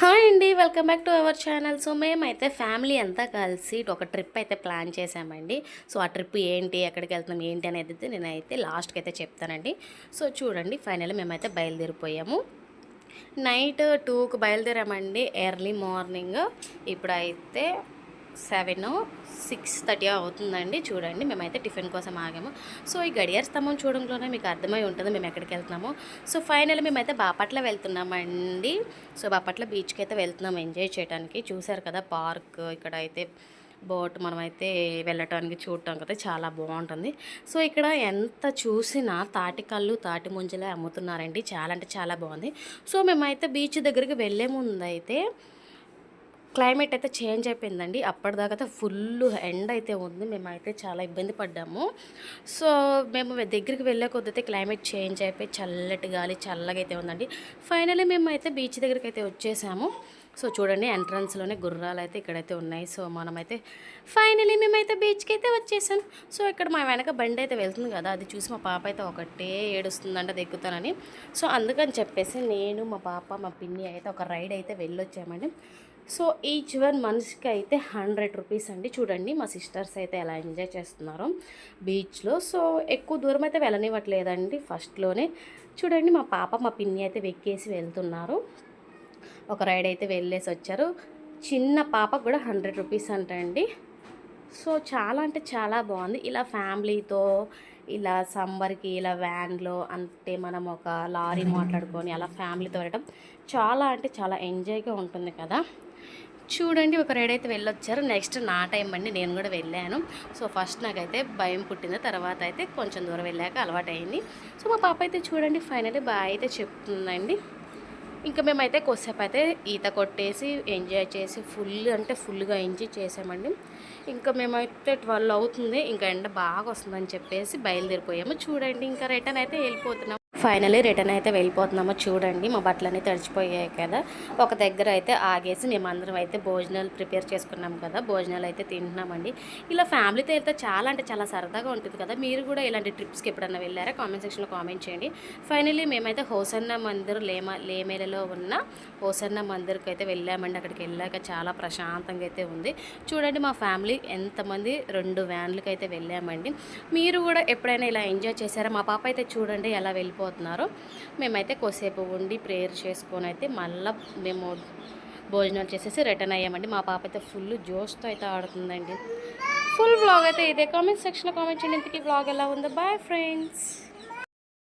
Hi అండి, welcome back to our channel. So మేమైతే family అంతా కలిసి ఒక ట్రిప్ అయితే ప్లాన్ చేసామండి. సో ఆ ట్రిప్ ఏంటి, ఎక్కడికి వెళ్తున్నాం ఏంటి అనేది నేనైతే లాస్ట్కి అయితే చెప్తానండి. సో చూడండి, ఫైనల్లీ మేమైతే బయలుదేరిపోయాము. నైట్ 2కి బయలుదేరామండి, ఎర్లీ మార్నింగ్. ఇప్పుడైతే 6:30 అవుతుందండి. చూడండి, మేమైతే టిఫిన్ కోసం ఆగాము. సో ఈ గడియార స్తంభం చూడంలోనే మీకు అర్థమై ఉంటుంది మేము ఎక్కడికి వెళ్తున్నామో. సో ఫైనల్లీ మేమైతే బాపట్ల వెళ్తున్నామండి. సో బాపట్ల బీచ్కి అయితే వెళ్తున్నాము ఎంజాయ్ చేయడానికి. చూసారు కదా పార్క్, ఇక్కడ అయితే బోట్ మనమైతే వెళ్ళటానికి చూడటానికి అయితే చాలా బాగుంటుంది. సో ఇక్కడ ఎంత చూసినా తాటి కళ్ళు తాటి ముంజలే అమ్ముతున్నారండి. చాలా అంటే చాలా బాగుంది. సో మేమైతే బీచ్ దగ్గరికి వెళ్ళే ముందు అయితే క్లైమేట్ అయితే చేంజ్ అయిపోయిందండి. అప్పటిదాకా అయితే ఫుల్ ఎండ్ అయితే ఉంది. మేమైతే చాలా ఇబ్బంది పడ్డాము. సో మేము దగ్గరికి వెళ్ళే కొద్దైతే క్లైమేట్ చేంజ్ అయిపోయి చల్లటి గాలి చల్లగా అయితే ఉందండి. ఫైనల్లీ మేమైతే బీచ్ దగ్గరికి అయితే వచ్చేసాము. సో చూడండి, ఎంట్రన్స్లోనే గుర్రాలు అయితే ఇక్కడైతే ఉన్నాయి. సో మనమైతే ఫైనల్లీ మేమైతే బీచ్కి అయితే వచ్చేసాం. సో ఇక్కడ మా వెనక బండి అయితే వెళ్తుంది కదా, అది చూసి మా పాప అయితే ఒకటే ఏడుస్తుందంట దిక్కుతానని. సో అందుకని చెప్పేసి నేను మా పాప మా పిన్ని అయితే ఒక రైడ్ అయితే వెళ్ళొచ్చామండి. సో ఈచ్ వన్ మనిషికి అయితే 100 రూపీస్ అండి. చూడండి మా సిస్టర్స్ అయితే ఎలా ఎంజాయ్ చేస్తున్నారు బీచ్లో. సో ఎక్కువ దూరం అయితే వెళ్ళనివ్వట్లేదండి ఫస్ట్లోనే. చూడండి, మా పాప మా పిన్ని అయితే వెక్కేసి వెళ్తున్నారు. ఒక రైడ్ అయితే వెళ్ళేసి వచ్చారు. చిన్న పాపకు కూడా 100 రూపీస్ అంటండి. సో చాలా అంటే చాలా బాగుంది. ఇలా ఫ్యామిలీతో ఇలా సమ్మర్కి ఇలా వ్యాన్లో అంటే మనం ఒక లారీ మాట్లాడుకొని అలా ఫ్యామిలీతో వెళ్ళడం చాలా అంటే చాలా ఎంజాయ్గా ఉంటుంది కదా. చూడండి, ఒక రైడ్ అయితే వెళ్ళొచ్చారు. నెక్స్ట్ నా టైం అండి, నేను కూడా వెళ్ళాను. సో ఫస్ట్ నాకైతే భయం పుట్టింది, తర్వాత అయితే కొంచెం దూరం వెళ్ళాక అలవాటైంది. సో మా పాప అయితే చూడండి ఫైనల్లీ బాగా అయితే చెప్తుందండి. ఇంకా మేమైతే కొద్దిసేపు అయితే ఈత కొట్టేసి ఎంజాయ్ చేసి ఫుల్గా ఎంజాయ్ చేసామండి. ఇంకా మేమైతే 12 అవుతుంది, ఇంకా ఎండ బాగా వస్తుందని చెప్పేసి బయలుదేరిపోయాము. చూడండి, ఇంకా రిటర్న్ అయితే వెళ్ళిపోతున్నాం. ఫైనల్లీ రిటర్న్ అయితే వెళ్ళిపోతున్నామో. చూడండి, మా బట్టలన్నీ తడిచిపోయాయి కదా. ఒక దగ్గర అయితే ఆగేసి మేమందరం అయితే భోజనాలు ప్రిపేర్ చేసుకున్నాం కదా, భోజనాలు అయితే తింటున్నామండి. ఇలా ఫ్యామిలీతో వెళ్తే చాలా అంటే చాలా సరదాగా ఉంటుంది కదా. మీరు కూడా ఇలాంటి ట్రిప్స్కి ఎప్పుడన్నా వెళ్ళారా? కామెంట్ సెక్షన్లో కామెంట్ చేయండి. ఫైనల్లీ మేమైతే హోసన్న మందిర్ లేమేలలో ఉన్న హోసన్న మందిర్కి అయితే వెళ్ళామండి. అక్కడికి వెళ్ళాక చాలా ప్రశాంతంగా అయితే ఉంది. చూడండి, మా ఫ్యామిలీ ఎంతమంది 2 వ్యాన్లకి అయితే వెళ్ళామండి. మీరు కూడా ఎప్పుడైనా ఇలా ఎంజాయ్ చేశారా? మా పాప అయితే చూడండి ఎలా వెళ్ళిపోతున్నారు. మేమైతే కొద్దిసేపు ఉండి ప్రేయర్ చేసుకొని అయితే మళ్ళీ మేము భోజనాలు చేసేసి రిటర్న్ అయ్యామండి. మా పాప అయితే ఫుల్ జోష్తో అయితే ఆడుతుందండి. ఫుల్ వ్లాగ్ అయితే ఇదే. కామెంట్ సెక్షన్లో కామెంట్ చేయండి ఇంతకీ వ్లాగ్ ఎలా ఉందో. Bye friends.